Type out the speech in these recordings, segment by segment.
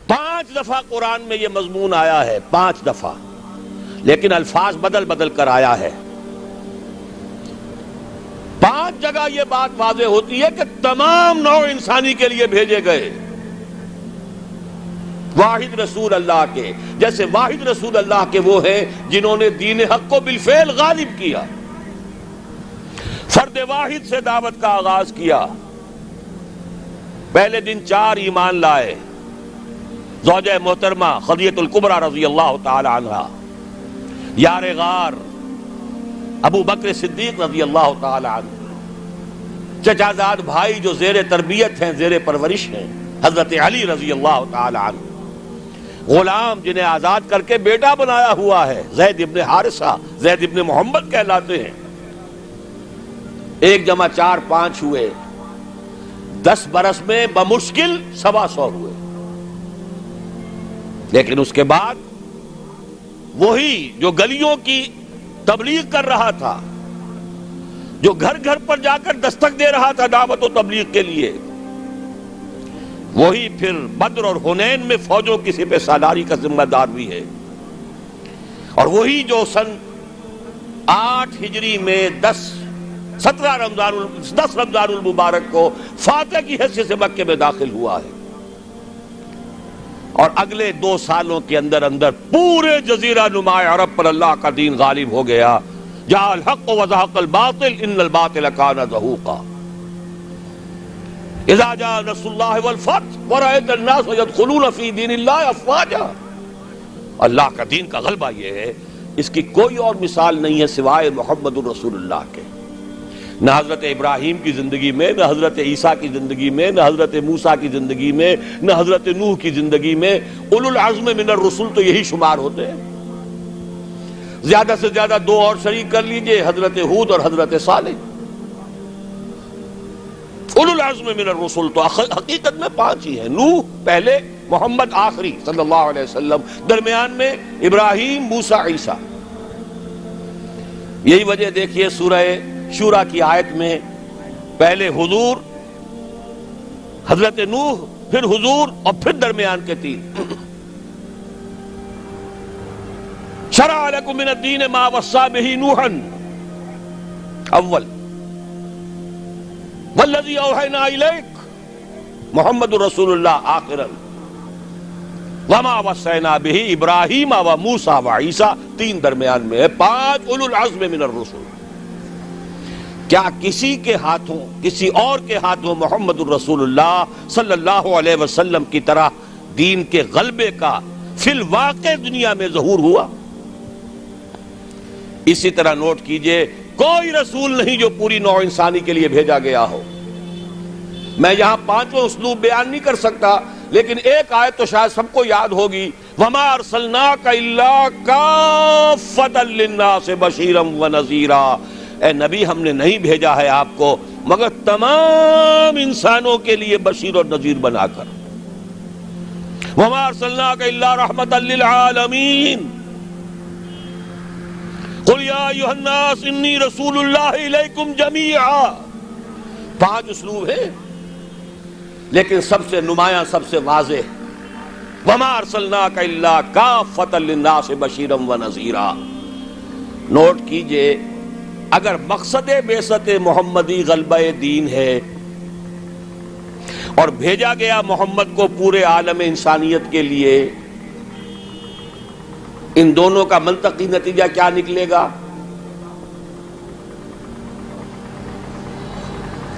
5 دفعہ قرآن میں یہ مضمون آیا ہے، 5 دفعہ، لیکن الفاظ بدل بدل کر آیا ہے۔ 5 جگہ یہ بات واضح ہوتی ہے کہ تمام نوع انسانی کے لیے بھیجے گئے، واحد رسول اللہ کے، جیسے واحد رسول اللہ کے وہ ہیں جنہوں نے دین حق کو بالفعل غالب کیا، فرد واحد سے دعوت کا آغاز کیا۔ پہلے دن 4 ایمان لائے، زوجہ محترمہ خدیجہ الکبریٰ رضی اللہ تعالی عنہا، یار غار ابو بکر صدیق رضی اللہ تعالی عنہ، چچا زاد بھائی جو زیر تربیت ہیں، زیر پرورش ہیں، حضرت علی رضی اللہ تعالی عنہ، غلام جنہیں آزاد کر کے بیٹا بنایا ہوا ہے، زید ابن حارثہ، زید ابن محمد کہلاتے ہیں۔ 1 جمع 4 5 ہوئے، 10 برس میں بمشکل 125 ہوئے، لیکن اس کے بعد وہی جو گلیوں کی تبلیغ کر رہا تھا، جو گھر گھر پر جا کر دستک دے رہا تھا دعوت و تبلیغ کے لیے، وہی پھر بدر اور حنین میں فوجوں کی سپہ سالاری کا ذمہ دار بھی ہے، اور وہی جو سن 8 ہجری میں 10 رمضان المبارک کو فاتح کی حیثیت سے مکے میں داخل ہوا ہے، اور اگلے 2 سالوں کے اندر اندر پورے جزیرہ نما عرب پر اللہ کا دین غالب ہو گیا۔ جاء الحق وزهق الباطل ان الباطل كان زهوقا اذا جاء نصر الله والفتح ورأيت الناس يدخلون في دين الله افواجا۔ اللہ کا دین کا غلبہ یہ ہے، اس کی کوئی اور مثال نہیں ہے سوائے محمد الرسول اللہ کے۔ نہ حضرت ابراہیم کی زندگی میں، نہ حضرت عیسیٰ کی زندگی میں، نہ حضرت موسیٰ کی زندگی میں، نہ حضرت نوح کی زندگی میں۔ اولو العزم من الرسل تو یہی شمار ہوتے ہیں، زیادہ سے زیادہ 2 اور شریک کر لیجئے، حضرت ہود اور حضرت صالح۔ اولو العزم من الرسل تو حقیقت میں 5 ہی ہیں، نوح پہلے، محمد آخری صلی اللہ علیہ وسلم، درمیان میں ابراہیم، موسیٰ، عیسیٰ۔ یہی وجہ دیکھیے سورہ شورا کی آیت میں پہلے حضور، حضرت نوح، پھر حضور، اور پھر درمیان کے 3۔ شرع لکم من الدین ما وصی بہ نوحا اول والذی اوحینا الیک محمد رسول اللہ آخرا وما وصینا بہ ابراہیم و موسیٰ و عیسیٰ، 3 درمیان میں ہے، 5 اولو العزم من الرسل۔ کیا کسی کے ہاتھوں، کسی اور کے ہاتھوں محمد الرسول اللہ صلی اللہ علیہ وسلم کی طرح دین کے غلبے کا فی الواقع دنیا میں ظہور ہوا؟ اسی طرح نوٹ کیجئے، کوئی رسول نہیں جو پوری نوع انسانی کے لیے بھیجا گیا ہو۔ میں یہاں 5 اسلوب بیان نہیں کر سکتا، لیکن ایک آیت تو شاید سب کو یاد ہوگی، وَمَا أَرْسَلْنَاكَ إِلَّا كَافَّةً لِلنَّاسِ بَشِيرًا وَنَذِيرًا۔ اے نبی، ہم نے نہیں بھیجا ہے آپ کو مگر تمام انسانوں کے لیے بشیر اور نذیر بنا کر۔ وَمَا أَرْسَلْنَاكَ إِلَّا رَحْمَةً لِلْعَالَمِينَ قُلْ يَا أَيُّهَا النَّاسُ إِنِّي رَسُولُ اللَّهِ إِلَيْكُمْ جَمِيعًا۔ 5 اسلوب ہیں، لیکن سب سے نمایاں، سب سے واضح، وَمَا أَرْسَلْنَاكَ إِلَّا كَافَّةً لِلنَّاسِ بَشِيرًا وَنَذِيرًا۔ نوٹ کیجئے، اگر مقصد بعثت محمدی غلبہ دین ہے اور بھیجا گیا محمد کو پورے عالم انسانیت کے لیے، ان دونوں کا منطقی نتیجہ کیا نکلے گا؟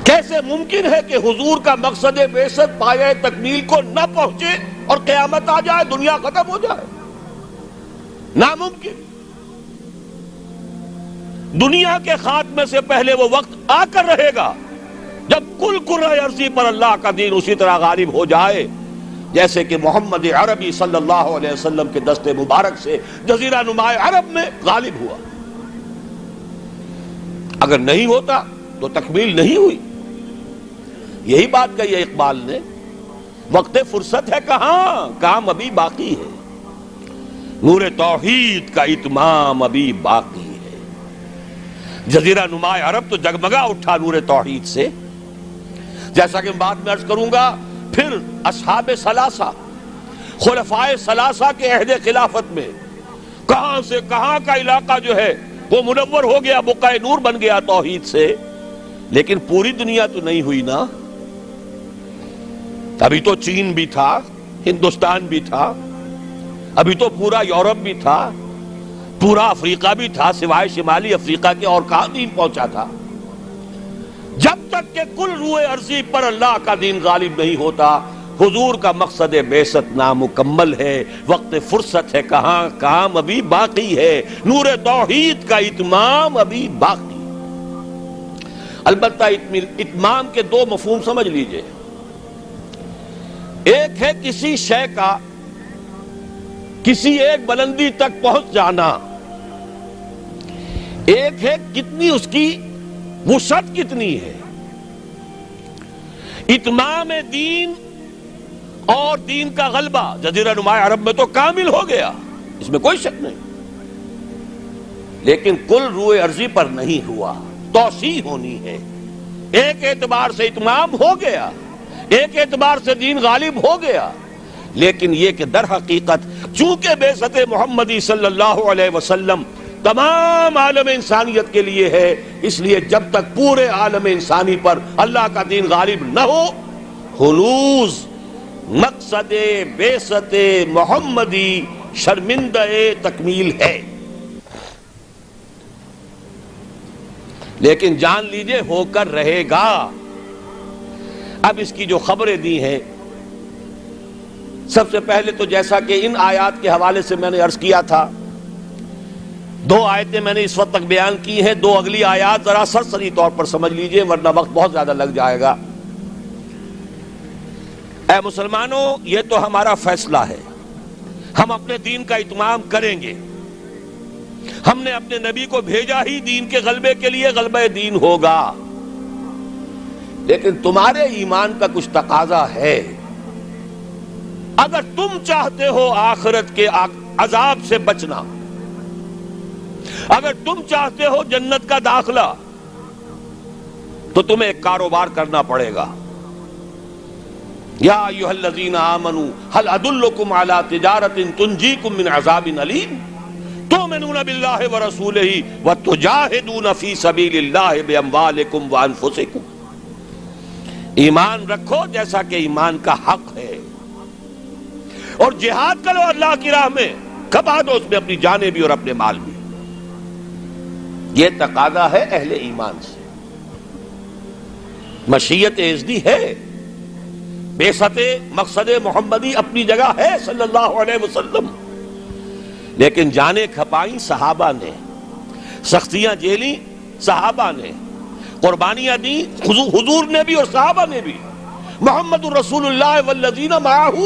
کیسے ممکن ہے کہ حضور کا مقصد بعثت پایہ تکمیل کو نہ پہنچے اور قیامت آ جائے، دنیا ختم ہو جائے؟ ناممکن۔ دنیا کے خاتمے سے پہلے وہ وقت آ کر رہے گا جب کل کرۂ ارضی پر اللہ کا دین اسی طرح غالب ہو جائے جیسے کہ محمد عربی صلی اللہ علیہ وسلم کے دست مبارک سے جزیرہ نما عرب میں غالب ہوا۔ اگر نہیں ہوتا تو تکمیل نہیں ہوئی۔ یہی بات کہی ہے اقبال نے، وقت فرصت ہے کہاں، کام ابھی باقی ہے، نور توحید کا اتمام ابھی باقی ہے۔ جزیرہ نما عرب تو جگمگا اٹھا نور توحید سے، جیسا کہ بعد میں عرض کروں گا۔ پھر اصحاب ثلاثہ، خلفائے ثلاثہ کے عہد خلافت میں کہاں سے کہاں کا علاقہ جو ہے وہ منور ہو گیا، بقعہ نور بن گیا توحید سے، لیکن پوری دنیا تو نہیں ہوئی نا۔ ابھی تو چین بھی تھا، ہندوستان بھی تھا، ابھی تو پورا یورپ بھی تھا، پورا افریقہ بھی تھا، سوائے شمالی افریقہ کے اور کہاں دین پہنچا تھا؟ جب تک کہ کل روئے ارضی پر اللہ کا دین غالب نہیں ہوتا، حضور کا مقصد بعثت نامکمل ہے، وقت فرصت ہے کہاں، کام ابھی باقی ہے، نور توحید کا اتمام ابھی باقی۔ البتہ اتمام کے دو مفہوم سمجھ لیجئے، ایک ہے کسی شے کا کسی ایک بلندی تک پہنچ جانا، ایک ہے کتنی اس کی وسعت کتنی ہے۔ اتمام دین اور دین کا غلبہ جزیرہ نما عرب میں تو کامل ہو گیا، اس میں کوئی شک نہیں، لیکن کل روئے ارضی پر نہیں ہوا، توسیع ہونی ہے۔ ایک اعتبار سے اتمام ہو گیا، ایک اعتبار سے دین غالب ہو گیا، لیکن یہ کہ در حقیقت چونکہ بعثت محمدی صلی اللہ علیہ وسلم تمام عالم انسانیت کے لیے ہے، اس لیے جب تک پورے عالم انسانی پر اللہ کا دین غالب نہ ہو، ہنوز مقصد بعثت محمدی شرمندہ تکمیل ہے۔ لیکن جان لیجئے ہو کر رہے گا۔ اب اس کی جو خبریں دی ہیں، سب سے پہلے تو جیسا کہ ان آیات کے حوالے سے میں نے عرض کیا تھا، دو آیتیں میں نے اس وقت تک بیان کی ہیں، دو اگلی آیات ذرا سرسری طور پر سمجھ لیجئے ورنہ وقت بہت زیادہ لگ جائے گا۔ اے مسلمانوں، یہ تو ہمارا فیصلہ ہے، ہم اپنے دین کا اتمام کریں گے، ہم نے اپنے نبی کو بھیجا ہی دین کے غلبے کے لیے، غلبہ دین ہوگا، لیکن تمہارے ایمان کا کچھ تقاضا ہے۔ اگر تم چاہتے ہو آخرت کے عذاب سے بچنا، اگر تم چاہتے ہو جنت کا داخلہ، تو تمہیں ایک کاروبار کرنا پڑے گا۔ یا ایھا الذین آمنوا هل ادلکم علی تجارۃ تنجیکم من عذاب علیم تؤمنون باللہ ورسولہ وتجاہدون فی سبیل اللہ باموالکم وانفسکم۔ ایمان رکھو جیسا کہ ایمان کا حق ہے، اور جہاد کرو اللہ کی راہ میں، کھپا دو اس میں اپنی جانیں بھی اور اپنے مال بھی۔ یہ تقاضا ہے اہل ایمان سے۔ مشیت ازدی ہے، بعثت مقصد محمدی اپنی جگہ ہے صلی اللہ علیہ وسلم، لیکن جانیں کھپائیں صحابہ نے، سختیاں جھیلی صحابہ نے، قربانیاں دی حضور نے بھی اور صحابہ نے بھی۔ محمد الرسول اللہ والذین معہ،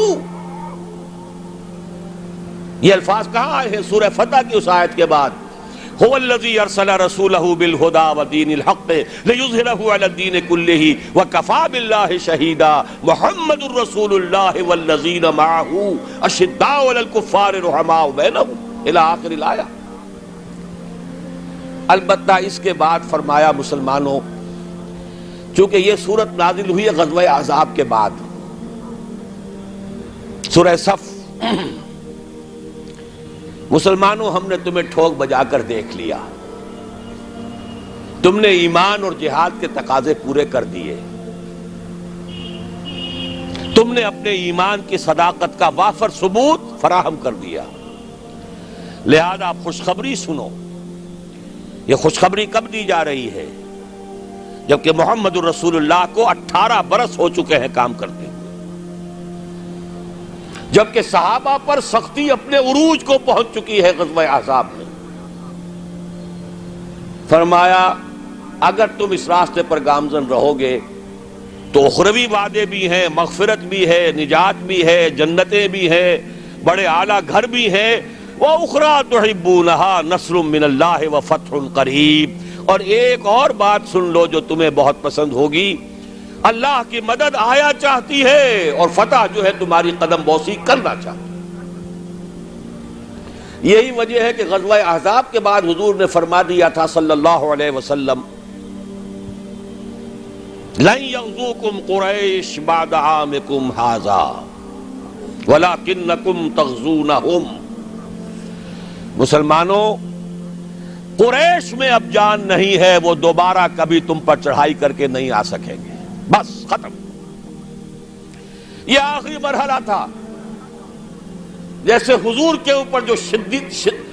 یہ الفاظ کہاں آئے ہیں؟ سورہ فتح کی اس آیت کے بعد، هو الذی ارسل رسولہ بالہدی ودین الحق لیظہرہ علی الدین کلہ وکفی باللہ شہیدا محمد الرسول اللہ والذین معہ اشداء علی الکفار رحماء بینہم الی آخر الآیہ۔ البتہ اس کے بعد فرمایا مسلمانوں، چونکہ یہ سورت نازل ہوئی ہے غزوہ احزاب کے بعد، سورہ صف، مسلمانوں ہم نے تمہیں ٹھوک بجا کر دیکھ لیا، تم نے ایمان اور جہاد کے تقاضے پورے کر دیے، تم نے اپنے ایمان کی صداقت کا وافر ثبوت فراہم کر دیا، لہذا آپ خوشخبری سنو۔ یہ خوشخبری کب دی جا رہی ہے؟ جبکہ محمد الرسول اللہ کو 18 برس ہو چکے ہیں کام کرتے ہیں، جبکہ صحابہ پر سختی اپنے عروج کو پہنچ چکی ہے غزوہ احزاب میں۔ فرمایا اگر تم اس راستے پر گامزن رہو گے تو اخروی وعدے بھی ہیں، مغفرت بھی ہے، نجات بھی ہے، جنتیں بھی ہیں، بڑے اعلیٰ گھر بھی ہیں، وَأُخْرَىٰ تُحِبُّونَهَا نَصْرٌ مِّنَ اللَّهِ وَفَتْحٌ قَرِيبٌ، اور ایک اور بات سن لو جو تمہیں بہت پسند ہوگی، اللہ کی مدد آیا چاہتی ہے اور فتح جو ہے تمہاری قدم بوسی کرنا چاہتی ہے۔ یہی وجہ ہے کہ غزوہ احزاب کے بعد حضور نے فرما دیا تھا صلی اللہ علیہ وسلم، لَن يَغْزُوكُمْ قُرَيْشٌ بَعْدَ عَامِكُمْ هَٰذَا، وَلَكِنَّكُمْ تَغْزُونَهُمْ. مسلمانوں، قریش میں اب جان نہیں ہے، وہ دوبارہ کبھی تم پر چڑھائی کر کے نہیں آ سکیں گے. بس ختم. یہ آخری مرحلہ تھا. جیسے حضور کے اوپر جو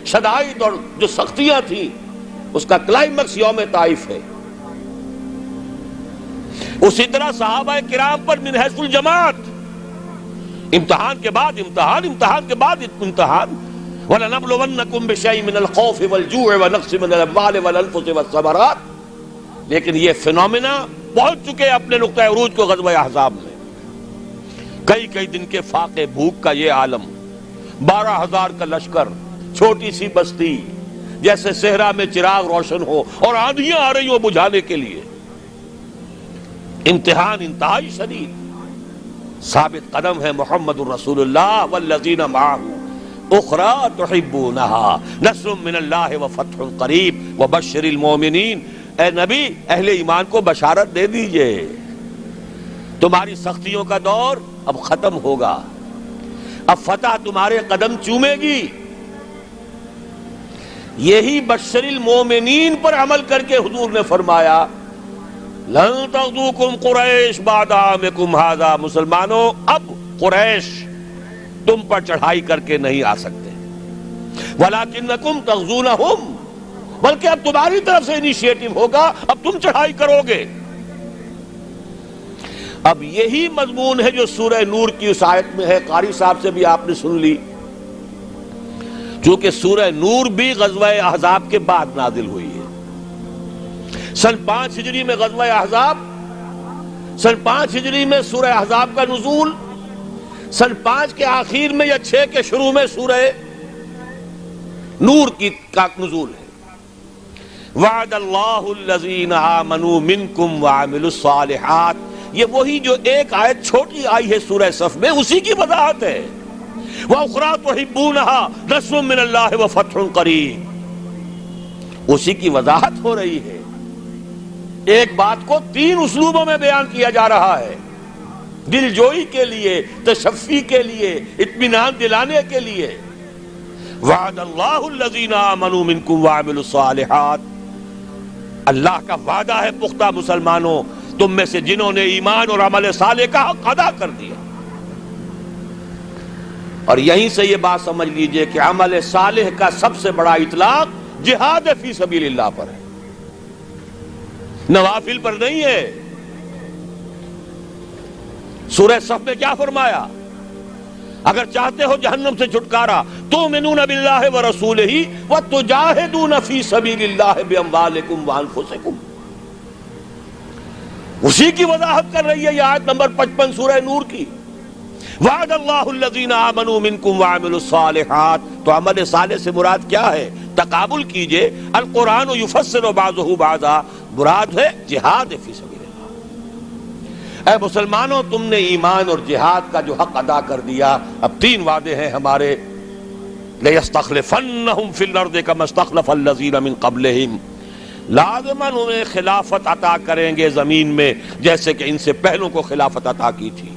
شدائد اور جو سختیاں تھیں، اس کا کلائمیکس یوم طائف ہے، اسی طرح صحابہ کرام پر من حیث الجماعت امتحان کے بعد امتحان، امتحان کے بعد امتحان. وَلَنَبْلُوَنَّكُمْ بِشَيْءٍ مِّنَ الْخَوْفِ وَالْجُوعِ وَنَقْصٍ مِّنَ الْأَمْوَالِ وَالْأَنفُسِ وَالثَّمَرَاتِ. لیکن یہ فینومینا پہنچ چکے اپنے نقطہ عروج کو غزوہ احزاب میں. کئی دن کے فاقے بھوک کا یہ عالم، 12,000 کا لشکر، چھوٹی سی بستی، جیسے صحرا میں چراغ روشن ہو اور آندھیاں آ رہی ہوں بجھانے کے لیے. امتحان انتہائی شدید. ثابت قدم ہے محمد الرسول اللہ والذین معہ اخری تحبونها نصر من اللہ وفتح قریب وبشر المؤمنین. اے نبی، اہل ایمان کو بشارت دے دیجئے، تمہاری سختیوں کا دور اب ختم ہوگا، اب فتح تمہارے قدم چومے گی. یہی بشر المؤمنین پر عمل کر کے حضور نے فرمایا لن تغزوکم قریش بعد عامکم ھذا. مسلمانوں، اب قریش تم پر چڑھائی کر کے نہیں آ سکتے. وَلَكِنَّكُمْ تَغْزُونَهُمْ، بلکہ اب تمہاری طرف سے انیشیٹو ہوگا، اب تم چڑھائی کرو گے. اب یہی مضمون ہے جو سورہ نور کی اس آیت میں ہے. قاری صاحب سے بھی آپ نے سن لی، چونکہ سورہ نور بھی غزوہ احزاب کے بعد نازل ہوئی ہے. سن 5 ہجری میں غزوہ احزاب، سن 5 ہجری میں سورہ احزاب کا نزول، سن 5 کے آخر میں یا 6 کے شروع میں سورہ نور کا نزول ہے. وعد اللہ الذین آمنوا منکم وعملوا الصالحات. یہ وہی جو ایک آیت چھوٹی آئی ہے سورہ صف میں، اسی کی وضاحت ہے. وَأُخْرَىٰ تُحِبُّونَهَا نَصْرٌ مِّنَ اللَّهِ وَفَتْحٌ قَرِيبٌ. اسی کی وضاحت ہو رہی ہے. ایک بات کو 3 اسلوبوں میں بیان کیا جا رہا ہے، دل جوئی کے لیے، تشفی کے لیے، اطمینان دلانے کے لیے. وعد اللہ الذین آمنوا منکم وعملوا الصالحات. اللہ کا وعدہ ہے پختہ مسلمانوں، تم میں سے جنہوں نے ایمان اور عمل صالح کا حق ادا کر دیا. اور یہیں سے یہ بات سمجھ لیجئے کہ عمل صالح کا سب سے بڑا اطلاق جہاد فی سبیل اللہ پر ہے، نوافل پر نہیں ہے. سورہ صف میں کیا فرمایا؟ اگر چاہتے ہو جہنم سے چھٹکارا تؤمنون باللہ ورسولہ وتجاہدون فی سبیل اللہ باموالکم وانفسکم. اسی کی وضاحت کر رہی ہے یہ آیت نمبر 55 سورہ نور کی. وعد اللہ الذین آمنوا منکم وعملوا الصالحات. تو عمل صالح سے مراد کیا ہے؟ تقابل کیجئے، القرآن یفسر بعضہ بعضا، مراد ہے جہاد فی سبیل اللہ. اے مسلمانوں، تم نے ایمان اور جہاد کا جو حق ادا کر دیا. اب 3 وعدے ہیں ہمارے. لَيَسْتَخْلِفَنَّهُمْ فِي الْأَرْضِ كَمَا اسْتَخْلَفَ الَّذِينَ مِنْ قَبْلِهِمْ. لازماً انہیں خلافت عطا کریں گے زمین میں جیسے کہ ان سے پہلوں کو خلافت عطا کی تھی.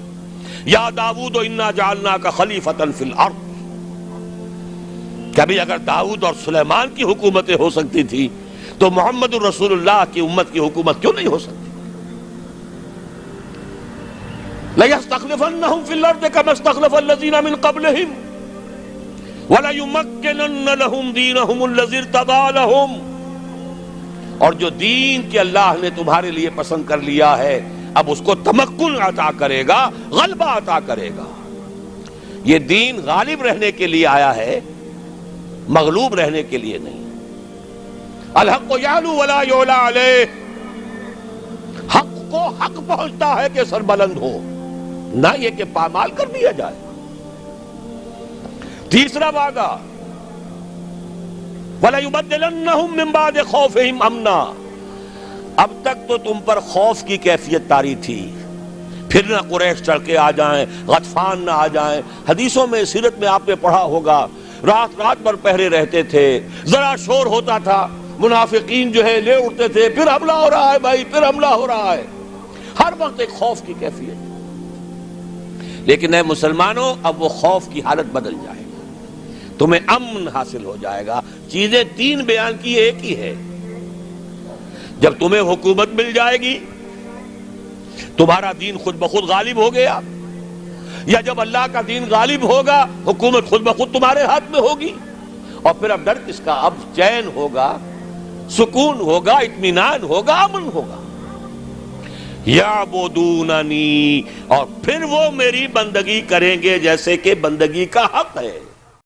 یا داؤد انا جعلناک خلیفۃ فی الارض. کبھی اگر داؤد اور سلیمان کی حکومتیں ہو سکتی تھی تو محمد الرسول اللہ کی امت کی حکومت کیوں نہیں ہو سکتی؟ لَيَسْتَخْلِفَنَّهُمْ فِي الْأَرْضِ كَمَا اسْتَخْلَفَ الَّذِينَ مِنْ قَبْلِهِمْ وَلَيُمَكِّنَنَّ لَهُمْ دِينَهُمُ الَّذِي ارْتَضَىٰ لَهُمْ. اور جو دین کہ اللہ نے تمہارے لیے پسند کر لیا ہے، اب اس کو تمکن عطا کرے گا، غلبہ عطا کرے گا. یہ دین غالب رہنے کے لیے آیا ہے، مغلوب رہنے کے لیے نہیں. الحق یعلو ولا یعلی علیہ. حق کو حق پہنچتا ہے کہ سر بلند ہو، نہ یہ کہ پامال کر دیا جائے. تیسرا وعدہ وَلَيُبَدِّلَنَّهُمْ مِنْ بَعْدِ خَوْفِهِمْ أَمْنًا. اب تک تو تم پر خوف کی کیفیت طاری تھی، پھر نہ قریش چڑھ کے آ جائیں، غطفان نہ آ جائیں. حدیثوں میں، سیرت میں آپ نے پڑھا ہوگا، رات رات بھر پہرے رہتے تھے. ذرا شور ہوتا تھا منافقین جو ہے لے اٹھتے تھے، پھر حملہ ہو رہا ہے بھائی، پھر حملہ ہو رہا ہے. ہر وقت ایک خوف کی کیفیت. لیکن اے مسلمانوں اب وہ خوف کی حالت بدل جائے گا، تمہیں امن حاصل ہو جائے گا۔ چیزیں تین بیان کی ایک ہی ہے، جب تمہیں حکومت مل جائے گی، تمہارا دین خود بخود غالب ہو گیا، یا جب اللہ کا دین غالب ہوگا حکومت خود بخود تمہارے ہاتھ میں ہوگی، اور پھر اب ڈر کس کا؟ اب چین ہوگا، سکون ہوگا، اطمینان ہوگا، امن ہوگا۔ یعبدوننی، اور پھر وہ میری بندگی کریں گے جیسے کہ بندگی کا حق ہے۔